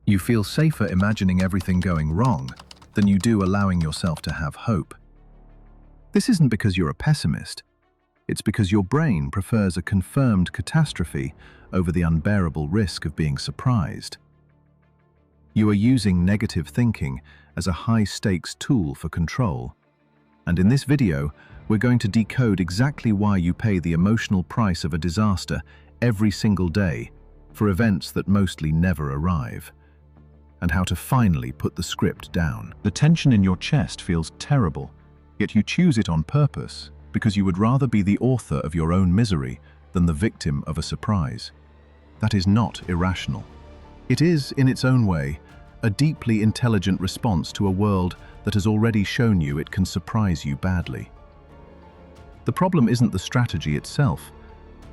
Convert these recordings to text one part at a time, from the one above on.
You feel safer imagining everything going wrong than you do allowing yourself to have hope. This isn't because you're a pessimist. It's because your brain prefers a confirmed catastrophe over the unbearable risk of being surprised. You are using negative thinking as a high-stakes tool for control. And in this video, we're going to decode exactly why you pay the emotional price of a disaster every single day for events that mostly never arrive, and how to finally put the script down. The tension in your chest feels terrible, yet you choose it on purpose because you would rather be the author of your own misery than the victim of a surprise. That is not irrational. It is, in its own way, a deeply intelligent response to a world that has already shown you it can surprise you badly. The problem isn't the strategy itself.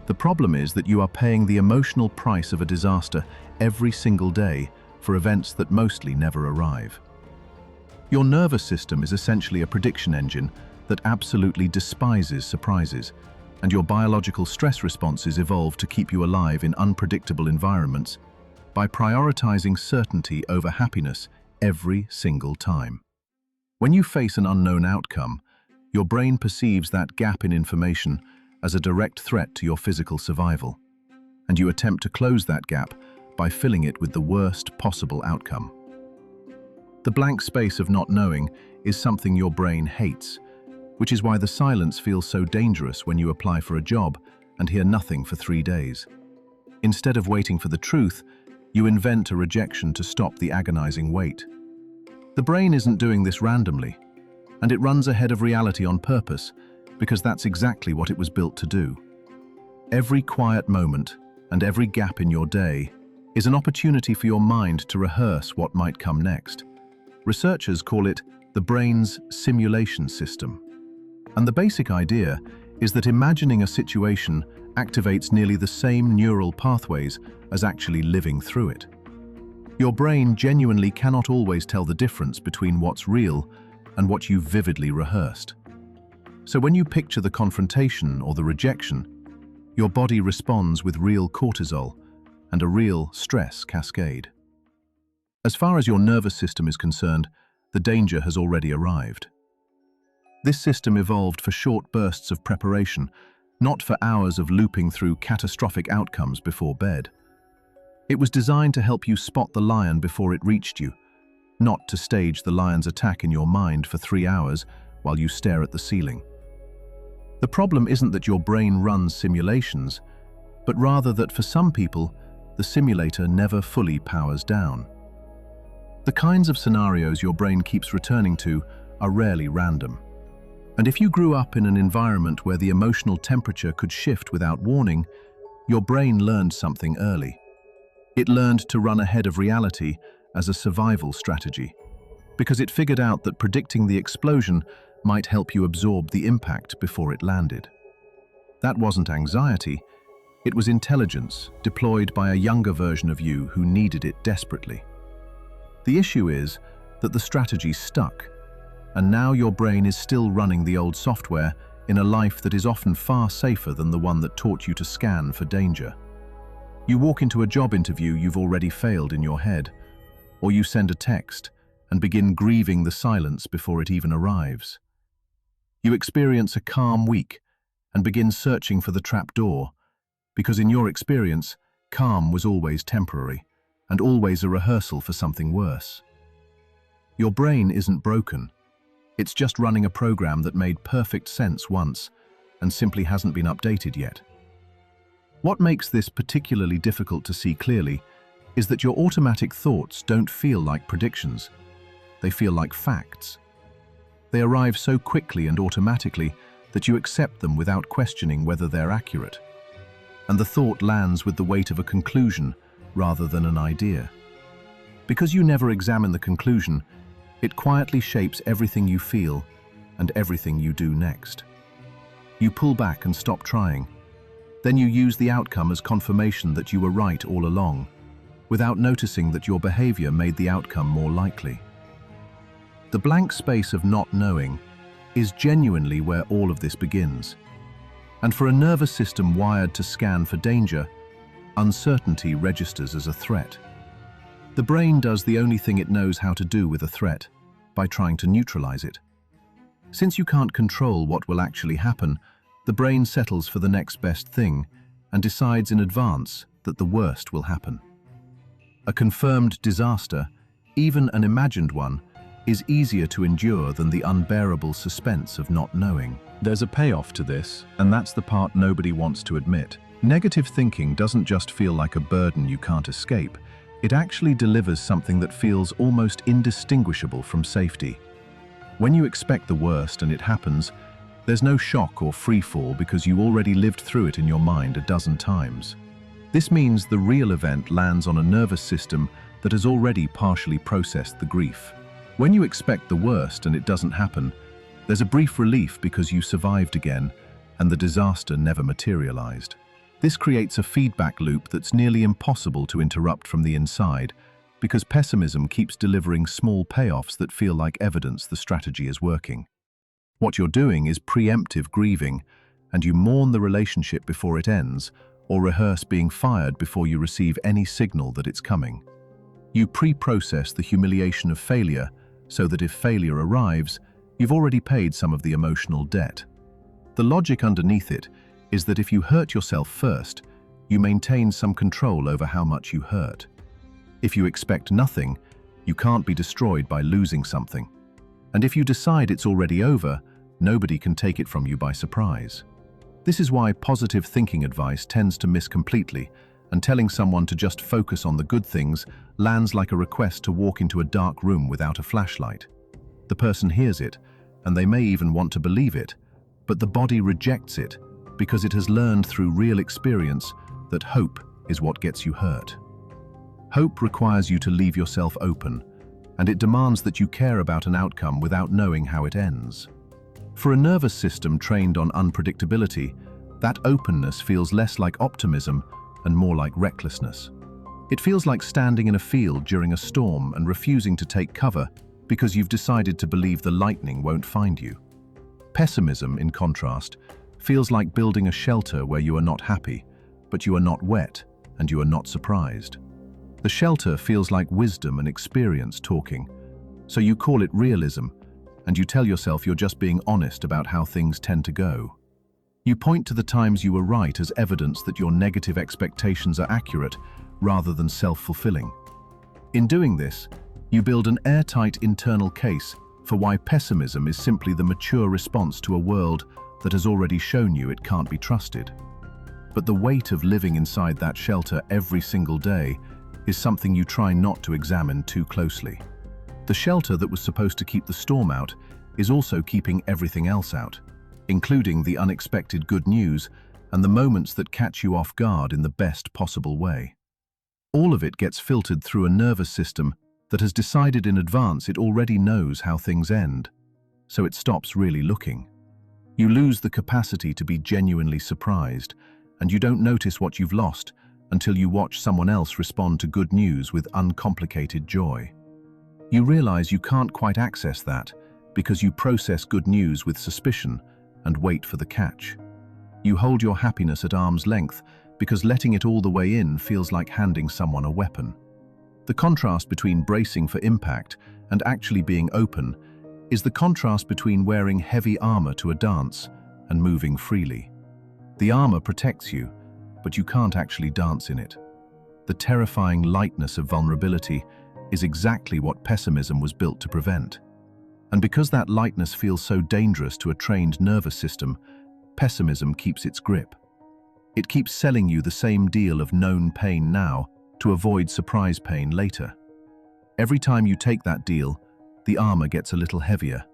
The problem is that you are paying the emotional price of a disaster every single day for events that mostly never arrive. Your nervous system is essentially a prediction engine that absolutely despises surprises, and your biological stress responses evolve to keep you alive in unpredictable environments by prioritizing certainty over happiness every single time. When you face an unknown outcome, your brain perceives that gap in information as a direct threat to your physical survival, and you attempt to close that gap by filling it with the worst possible outcome. The blank space of not knowing is something your brain hates, which is why the silence feels so dangerous when you apply for a job and hear nothing for 3 days. Instead of waiting for the truth, you invent a rejection to stop the agonizing wait. The brain isn't doing this randomly, and it runs ahead of reality on purpose because that's exactly what it was built to do. Every quiet moment and every gap in your day is an opportunity for your mind to rehearse what might come next. Researchers call it the brain's simulation system. And the basic idea is that imagining a situation activates nearly the same neural pathways as actually living through it. Your brain genuinely cannot always tell the difference between what's real and what you've vividly rehearsed. So when you picture the confrontation or the rejection, your body responds with real cortisol and a real stress cascade. As far as your nervous system is concerned, the danger has already arrived. This system evolved for short bursts of preparation, not for hours of looping through catastrophic outcomes before bed. It was designed to help you spot the lion before it reached you, not to stage the lion's attack in your mind for 3 hours while you stare at the ceiling. The problem isn't that your brain runs simulations, but rather that for some people, the simulator never fully powers down. The kinds of scenarios your brain keeps returning to are rarely random. And if you grew up in an environment where the emotional temperature could shift without warning, your brain learned something early. It learned to run ahead of reality as a survival strategy, because it figured out that predicting the explosion might help you absorb the impact before it landed. That wasn't anxiety, it was intelligence deployed by a younger version of you who needed it desperately. The issue is that the strategy stuck, and now your brain is still running the old software in a life that is often far safer than the one that taught you to scan for danger. You walk into a job interview you've already failed in your head, or you send a text and begin grieving the silence before it even arrives. You experience a calm week and begin searching for the trap door, because in your experience, calm was always temporary and always a rehearsal for something worse. Your brain isn't broken. It's just running a program that made perfect sense once and simply hasn't been updated yet. What makes this particularly difficult to see clearly is that your automatic thoughts don't feel like predictions. They feel like facts. They arrive so quickly and automatically that you accept them without questioning whether they're accurate. And the thought lands with the weight of a conclusion rather than an idea. Because you never examine the conclusion, it quietly shapes everything you feel and everything you do next. You pull back and stop trying. Then you use the outcome as confirmation that you were right all along, without noticing that your behavior made the outcome more likely. The blank space of not knowing is genuinely where all of this begins. And for a nervous system wired to scan for danger, uncertainty registers as a threat. The brain does the only thing it knows how to do with a threat, by trying to neutralize it. Since you can't control what will actually happen, the brain settles for the next best thing and decides in advance that the worst will happen. A confirmed disaster, even an imagined one, is easier to endure than the unbearable suspense of not knowing. There's a payoff to this, and that's the part nobody wants to admit. Negative thinking doesn't just feel like a burden you can't escape. It actually delivers something that feels almost indistinguishable from safety. When you expect the worst and it happens, there's no shock or free fall because you already lived through it in your mind a dozen times. This means the real event lands on a nervous system that has already partially processed the grief. When you expect the worst and it doesn't happen, there's a brief relief because you survived again and the disaster never materialized. This creates a feedback loop that's nearly impossible to interrupt from the inside because pessimism keeps delivering small payoffs that feel like evidence the strategy is working. What you're doing is preemptive grieving, and you mourn the relationship before it ends or rehearse being fired before you receive any signal that it's coming. You pre-process the humiliation of failure so that if failure arrives, you've already paid some of the emotional debt. The logic underneath it is that if you hurt yourself first, you maintain some control over how much you hurt. If you expect nothing, you can't be destroyed by losing something. And if you decide it's already over, nobody can take it from you by surprise. This is why positive thinking advice tends to miss completely, and telling someone to just focus on the good things lands like a request to walk into a dark room without a flashlight. The person hears it, and they may even want to believe it, but the body rejects it because it has learned through real experience that hope is what gets you hurt. Hope requires you to leave yourself open, and it demands that you care about an outcome without knowing how it ends. For a nervous system trained on unpredictability, that openness feels less like optimism and more like recklessness. It feels like standing in a field during a storm and refusing to take cover because you've decided to believe the lightning won't find you. Pessimism, in contrast, feels like building a shelter where you are not happy, but you are not wet and you are not surprised. The shelter feels like wisdom and experience talking, so you call it realism, and you tell yourself you're just being honest about how things tend to go. You point to the times you were right as evidence that your negative expectations are accurate rather than self-fulfilling. In doing this, you build an airtight internal case for why pessimism is simply the mature response to a world that has already shown you it can't be trusted. But the weight of living inside that shelter every single day is something you try not to examine too closely. The shelter that was supposed to keep the storm out is also keeping everything else out, including the unexpected good news and the moments that catch you off guard in the best possible way. All of it gets filtered through a nervous system that has decided in advance it already knows how things end, so it stops really looking. You lose the capacity to be genuinely surprised, and you don't notice what you've lost until you watch someone else respond to good news with uncomplicated joy. You realize you can't quite access that because you process good news with suspicion and wait for the catch. You hold your happiness at arm's length because letting it all the way in feels like handing someone a weapon. The contrast between bracing for impact and actually being open is the contrast between wearing heavy armor to a dance and moving freely. The armor protects you, but you can't actually dance in it. The terrifying lightness of vulnerability is exactly what pessimism was built to prevent. And because that lightness feels so dangerous to a trained nervous system, pessimism keeps its grip. It keeps selling you the same deal of known pain now to avoid surprise pain later. Every time you take that deal, the armor gets a little heavier,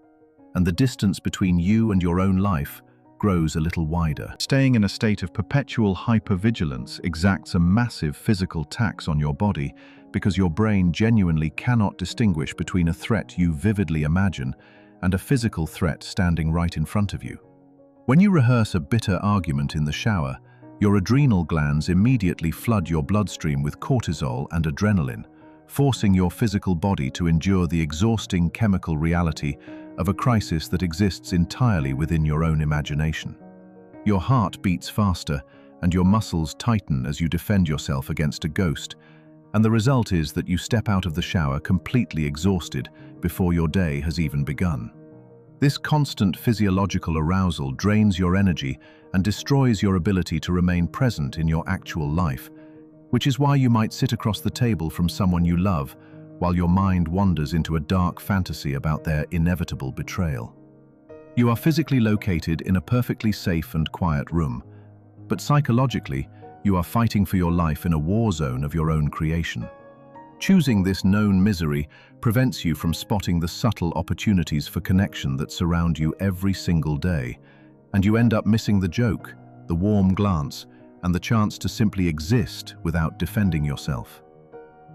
and the distance between you and your own life grows a little wider. Staying in a state of perpetual hypervigilance exacts a massive physical tax on your body because your brain genuinely cannot distinguish between a threat you vividly imagine and a physical threat standing right in front of you. When you rehearse a bitter argument in the shower, your adrenal glands immediately flood your bloodstream with cortisol and adrenaline, forcing your physical body to endure the exhausting chemical reality of a crisis that exists entirely within your own imagination. Your heart beats faster and your muscles tighten as you defend yourself against a ghost, And the result is that you step out of the shower completely exhausted before your day has even begun. This constant physiological arousal drains your energy and destroys your ability to remain present in your actual life, which is why you might sit across the table from someone you love while your mind wanders into a dark fantasy about their inevitable betrayal. You are physically located in a perfectly safe and quiet room, but psychologically, you are fighting for your life in a war zone of your own creation. Choosing this known misery prevents you from spotting the subtle opportunities for connection that surround you every single day, and you end up missing the joke, the warm glance, and the chance to simply exist without defending yourself.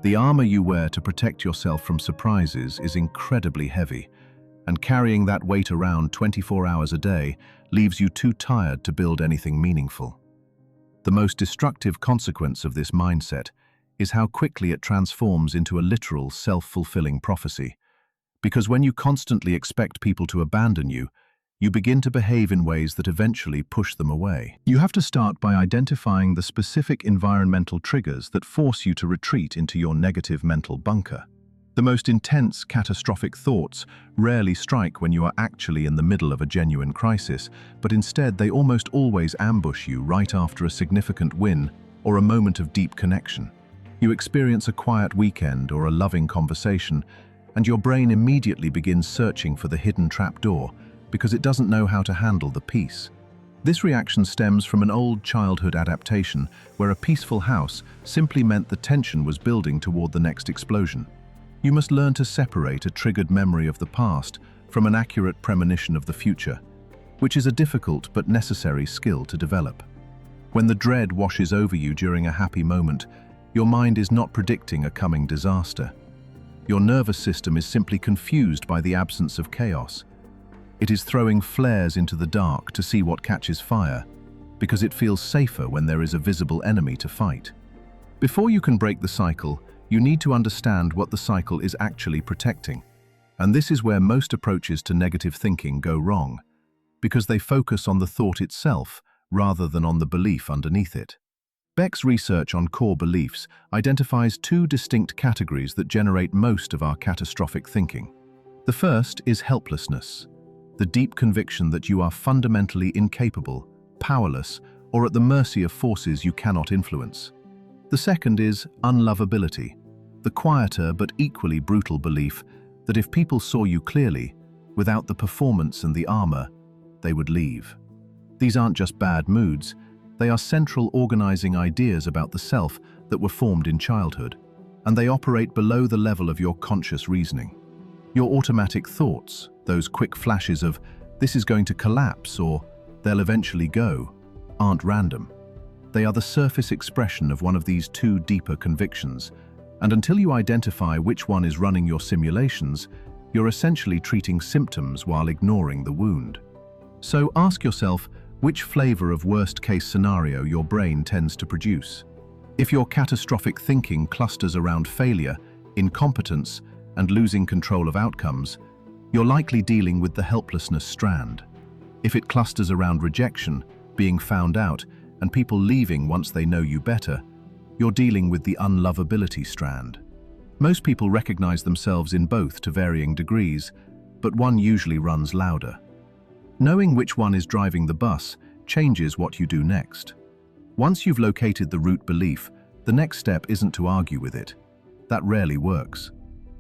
The armor you wear to protect yourself from surprises is incredibly heavy, and carrying that weight around 24 hours a day leaves you too tired to build anything meaningful. The most destructive consequence of this mindset is how quickly it transforms into a literal self-fulfilling prophecy. Because when you constantly expect people to abandon you, you begin to behave in ways that eventually push them away. You have to start by identifying the specific environmental triggers that force you to retreat into your negative mental bunker. The most intense, catastrophic thoughts rarely strike when you are actually in the middle of a genuine crisis, but instead they almost always ambush you right after a significant win or a moment of deep connection. You experience a quiet weekend or a loving conversation, and your brain immediately begins searching for the hidden trapdoor because it doesn't know how to handle the peace. This reaction stems from an old childhood adaptation where a peaceful house simply meant the tension was building toward the next explosion. You must learn to separate a triggered memory of the past from an accurate premonition of the future, which is a difficult but necessary skill to develop. When the dread washes over you during a happy moment, your mind is not predicting a coming disaster. Your nervous system is simply confused by the absence of chaos. It is throwing flares into the dark to see what catches fire, because it feels safer when there is a visible enemy to fight. Before you can break the cycle, you need to understand what the cycle is actually protecting. And this is where most approaches to negative thinking go wrong, because they focus on the thought itself rather than on the belief underneath it. Beck's research on core beliefs identifies two distinct categories that generate most of our catastrophic thinking. The first is helplessness, the deep conviction that you are fundamentally incapable, powerless, or at the mercy of forces you cannot influence. The second is unlovability, the quieter but equally brutal belief that if people saw you clearly, without the performance and the armor, they would leave. These aren't just bad moods, they are central organizing ideas about the self that were formed in childhood, and they operate below the level of your conscious reasoning. Your automatic thoughts, those quick flashes of, "this is going to collapse" or "they'll eventually go," aren't random. They are the surface expression of one of these two deeper convictions, and until you identify which one is running your simulations, you're essentially treating symptoms while ignoring the wound. So ask yourself which flavor of worst-case scenario your brain tends to produce. If your catastrophic thinking clusters around failure, incompetence, and losing control of outcomes, you're likely dealing with the helplessness strand. If it clusters around rejection, being found out, and people leaving once they know you better, you're dealing with the unlovability strand. Most people recognize themselves in both to varying degrees, but one usually runs louder. Knowing which one is driving the bus changes what you do next. Once you've located the root belief, the next step isn't to argue with it. That rarely works.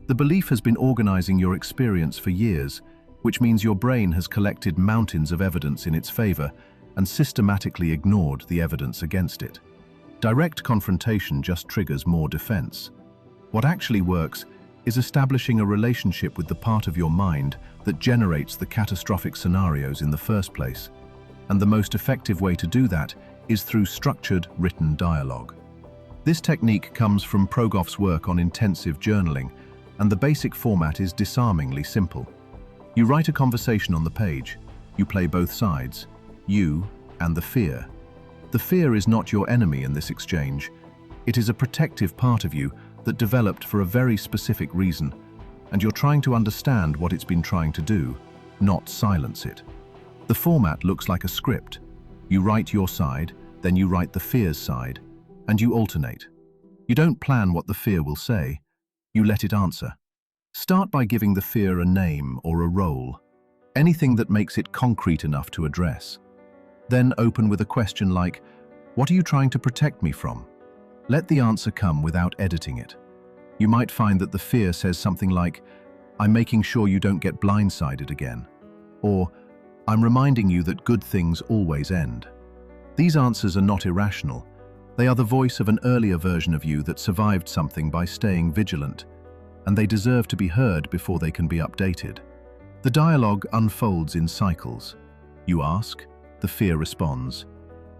The belief has been organizing your experience for years, which means your brain has collected mountains of evidence in its favor and systematically ignored the evidence against it. Direct confrontation just triggers more defense. What actually works is establishing a relationship with the part of your mind that generates the catastrophic scenarios in the first place. And the most effective way to do that is through structured, written dialogue. This technique comes from Progoff's work on intensive journaling, and the basic format is disarmingly simple. You write a conversation on the page. You play both sides, you and the fear. The fear is not your enemy in this exchange. It is a protective part of you that developed for a very specific reason, and you're trying to understand what it's been trying to do, not silence it. The format looks like a script. You write your side, then you write the fear's side, and you alternate. You don't plan what the fear will say, you let it answer. Start by giving the fear a name or a role, anything that makes it concrete enough to address. Then open with a question like, "What are you trying to protect me from?" Let the answer come without editing it. You might find that the fear says something like, "I'm making sure you don't get blindsided again," or "I'm reminding you that good things always end." These answers are not irrational. They are the voice of an earlier version of you that survived something by staying vigilant, and they deserve to be heard before they can be updated. The dialogue unfolds in cycles. You ask, the fear responds.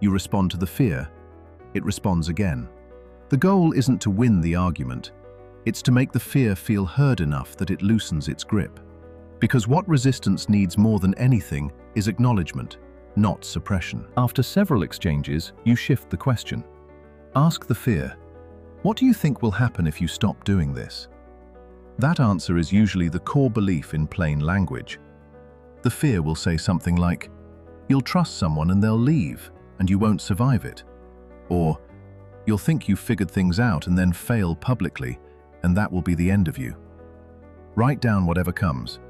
You respond to the fear, it responds again. The goal isn't to win the argument, it's to make the fear feel heard enough that it loosens its grip. Because what resistance needs more than anything is acknowledgement, not suppression. After several exchanges, you shift the question. Ask the fear, "What do you think will happen if you stop doing this?" That answer is usually the core belief in plain language. The fear will say something like, "You'll trust someone and they'll leave, and you won't survive it." Or, "You'll think you've figured things out and then fail publicly, and that will be the end of you." Write down whatever comes.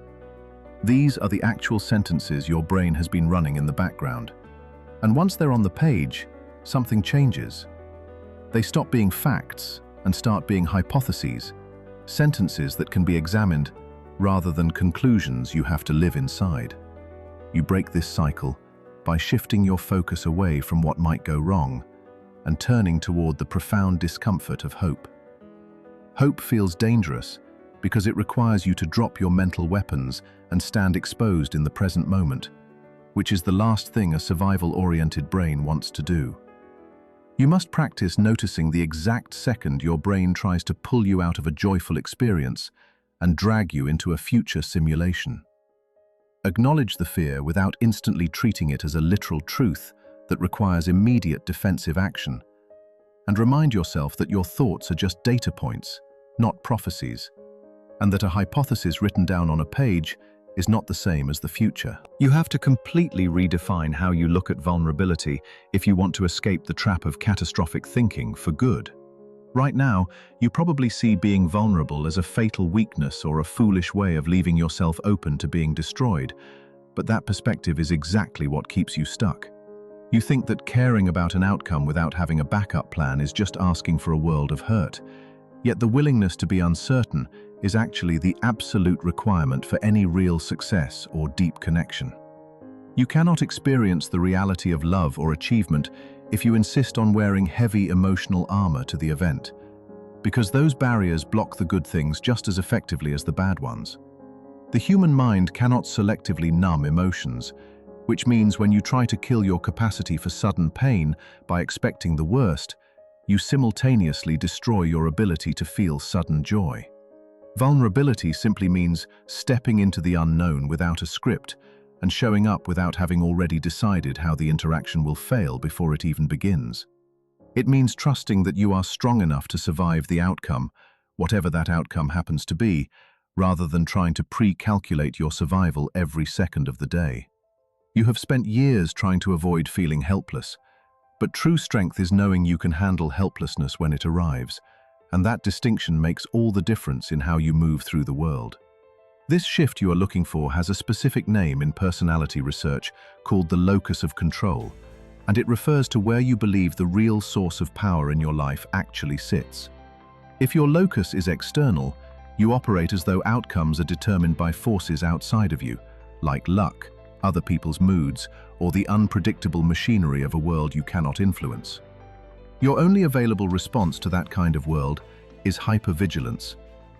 These are the actual sentences your brain has been running in the background. And once they're on the page, something changes. They stop being facts and start being hypotheses, sentences that can be examined rather than conclusions you have to live inside. You break this cycle by shifting your focus away from what might go wrong and turning toward the profound discomfort of hope. Hope feels dangerous because it requires you to drop your mental weapons and stand exposed in the present moment, which is the last thing a survival-oriented brain wants to do. You must practice noticing the exact second your brain tries to pull you out of a joyful experience and drag you into a future simulation. Acknowledge the fear without instantly treating it as a literal truth that requires immediate defensive action. And remind yourself that your thoughts are just data points, not prophecies, and that a hypothesis written down on a page is not the same as the future. You have to completely redefine how you look at vulnerability if you want to escape the trap of catastrophic thinking for good. Right now, you probably see being vulnerable as a fatal weakness or a foolish way of leaving yourself open to being destroyed, but that perspective is exactly what keeps you stuck. You think that caring about an outcome without having a backup plan is just asking for a world of hurt, yet the willingness to be uncertain is actually the absolute requirement for any real success or deep connection. You cannot experience the reality of love or achievement if you insist on wearing heavy emotional armor to the event, because those barriers block the good things just as effectively as the bad ones. The human mind cannot selectively numb emotions, which means when you try to kill your capacity for sudden pain by expecting the worst, you simultaneously destroy your ability to feel sudden joy. Vulnerability simply means stepping into the unknown without a script and showing up without having already decided how the interaction will fail before it even begins. It means trusting that you are strong enough to survive the outcome, whatever that outcome happens to be, rather than trying to pre-calculate your survival every second of the day. You have spent years trying to avoid feeling helpless, but true strength is knowing you can handle helplessness when it arrives, and that distinction makes all the difference in how you move through the world. This shift you are looking for has a specific name in personality research called the locus of control, and it refers to where you believe the real source of power in your life actually sits. If your locus is external, you operate as though outcomes are determined by forces outside of you, like luck, other people's moods, or the unpredictable machinery of a world you cannot influence. Your only available response to that kind of world is hypervigilance,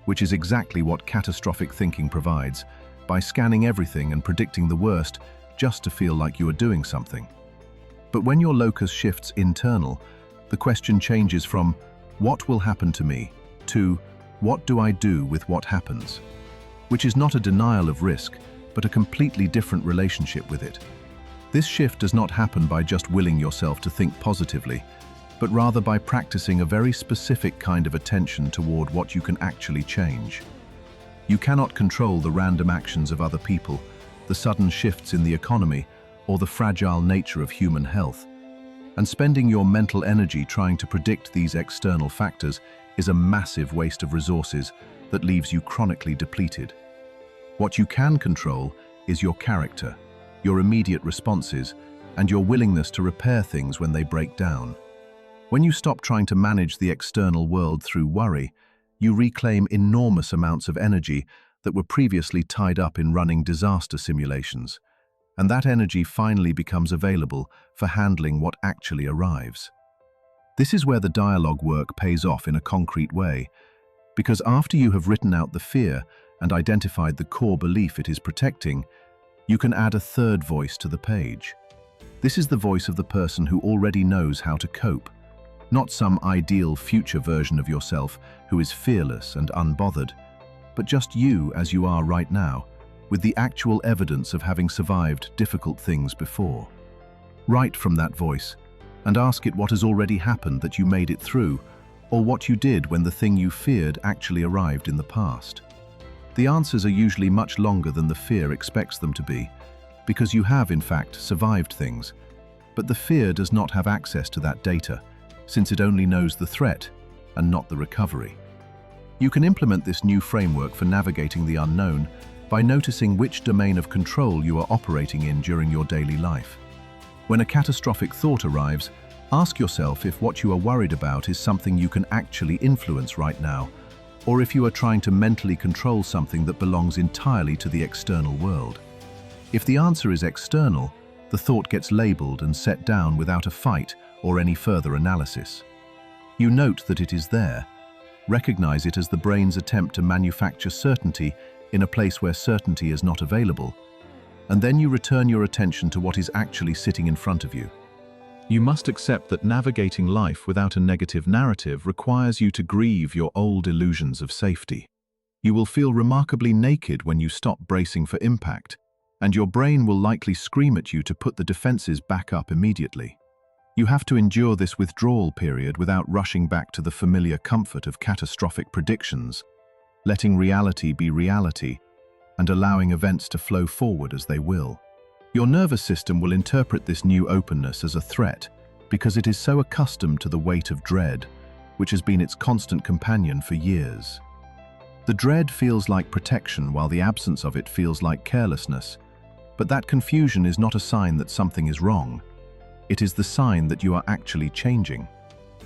which is exactly what catastrophic thinking provides, by scanning everything and predicting the worst just to feel like you are doing something. But when your locus shifts internal, the question changes from "what will happen to me" to "what do I do with what happens?" which is not a denial of risk, but a completely different relationship with it. This shift does not happen by just willing yourself to think positively, but rather by practicing a very specific kind of attention toward what you can actually change. You cannot control the random actions of other people, the sudden shifts in the economy, or the fragile nature of human health. And spending your mental energy trying to predict these external factors is a massive waste of resources that leaves you chronically depleted. What you can control is your character, your immediate responses, and your willingness to repair things when they break down. When you stop trying to manage the external world through worry, you reclaim enormous amounts of energy that were previously tied up in running disaster simulations, and that energy finally becomes available for handling what actually arrives. This is where the dialogue work pays off in a concrete way, because after you have written out the fear and identified the core belief it is protecting, you can add a third voice to the page. This is the voice of the person who already knows how to cope, not some ideal future version of yourself who is fearless and unbothered, but just you as you are right now, with the actual evidence of having survived difficult things before. Write from that voice and ask it what has already happened that you made it through, or what you did when the thing you feared actually arrived in the past. The answers are usually much longer than the fear expects them to be, because you have, in fact, survived things. But the fear does not have access to that data, since it only knows the threat and not the recovery. You can implement this new framework for navigating the unknown by noticing which domain of control you are operating in during your daily life. When a catastrophic thought arrives, ask yourself if what you are worried about is something you can actually influence right now, or if you are trying to mentally control something that belongs entirely to the external world. If the answer is external, the thought gets labeled and set down without a fight or any further analysis. You note that it is there, recognize it as the brain's attempt to manufacture certainty in a place where certainty is not available, and then you return your attention to what is actually sitting in front of you. You must accept that navigating life without a negative narrative requires you to grieve your old illusions of safety. You will feel remarkably naked when you stop bracing for impact, and your brain will likely scream at you to put the defenses back up immediately. You have to endure this withdrawal period without rushing back to the familiar comfort of catastrophic predictions, letting reality be reality, and allowing events to flow forward as they will. Your nervous system will interpret this new openness as a threat because it is so accustomed to the weight of dread, which has been its constant companion for years. The dread feels like protection while the absence of it feels like carelessness, but that confusion is not a sign that something is wrong. It is the sign that you are actually changing.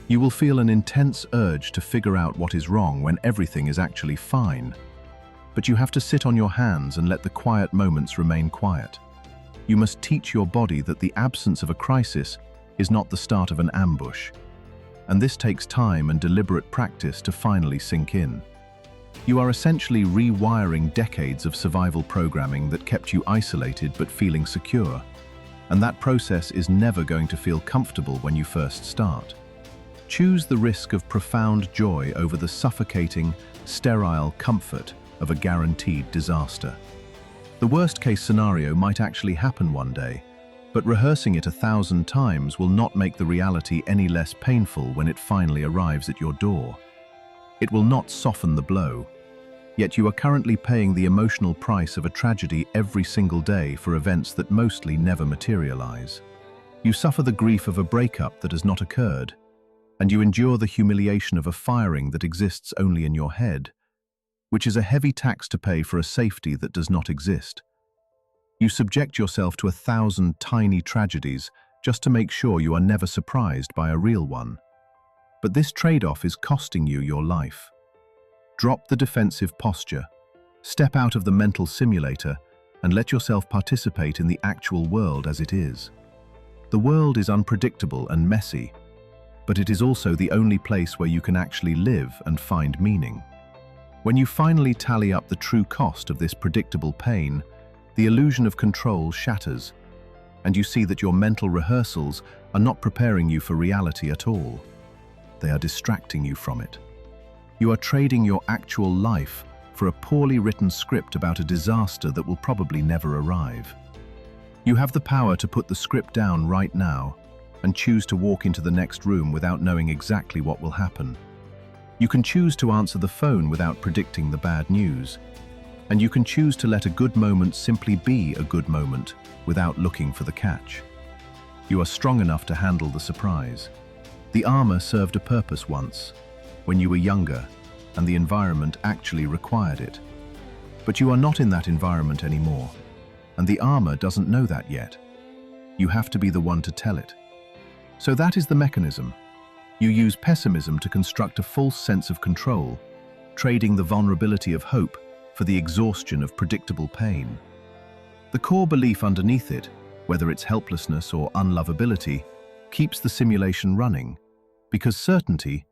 You will feel an intense urge to figure out what is wrong when everything is actually fine. But you have to sit on your hands and let the quiet moments remain quiet. You must teach your body that the absence of a crisis is not the start of an ambush. And this takes time and deliberate practice to finally sink in. You are essentially rewiring decades of survival programming that kept you isolated but feeling secure. And that process is never going to feel comfortable when you first start. Choose the risk of profound joy over the suffocating, sterile comfort of a guaranteed disaster. The worst-case scenario might actually happen one day, but rehearsing it 1,000 times will not make the reality any less painful when it finally arrives at your door. It will not soften the blow, yet you are currently paying the emotional price of a tragedy every single day for events that mostly never materialize. You suffer the grief of a breakup that has not occurred, and you endure the humiliation of a firing that exists only in your head, which is a heavy tax to pay for a safety that does not exist. You subject yourself to 1,000 tiny tragedies just to make sure you are never surprised by a real one. But this trade-off is costing you your life. Drop the defensive posture, step out of the mental simulator, and let yourself participate in the actual world as it is. The world is unpredictable and messy, but it is also the only place where you can actually live and find meaning. When you finally tally up the true cost of this predictable pain, the illusion of control shatters, and you see that your mental rehearsals are not preparing you for reality at all. They are distracting you from it. You are trading your actual life for a poorly written script about a disaster that will probably never arrive. You have the power to put the script down right now and choose to walk into the next room without knowing exactly what will happen. You can choose to answer the phone without predicting the bad news. And you can choose to let a good moment simply be a good moment without looking for the catch. You are strong enough to handle the surprise. The armor served a purpose once. when you were younger and the environment actually required it. But you are not in that environment anymore, and the armor doesn't know that yet. You have to be the one to tell it. So that is the mechanism. You use pessimism to construct a false sense of control, trading the vulnerability of hope for the exhaustion of predictable pain. The core belief underneath it, whether it's helplessness or unlovability, keeps the simulation running, because certainty,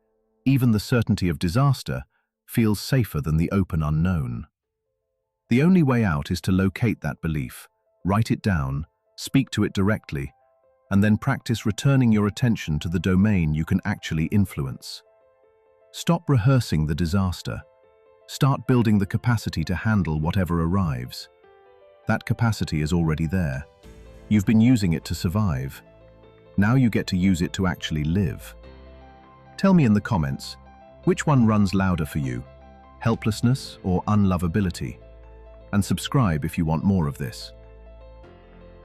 even the certainty of disaster, feels safer than the open unknown. The only way out is to locate that belief, write it down, speak to it directly, and then practice returning your attention to the domain you can actually influence. Stop rehearsing the disaster. Start building the capacity to handle whatever arrives. That capacity is already there. You've been using it to survive. Now you get to use it to actually live. Tell me in the comments, which one runs louder for you, helplessness or unlovability? And subscribe if you want more of this.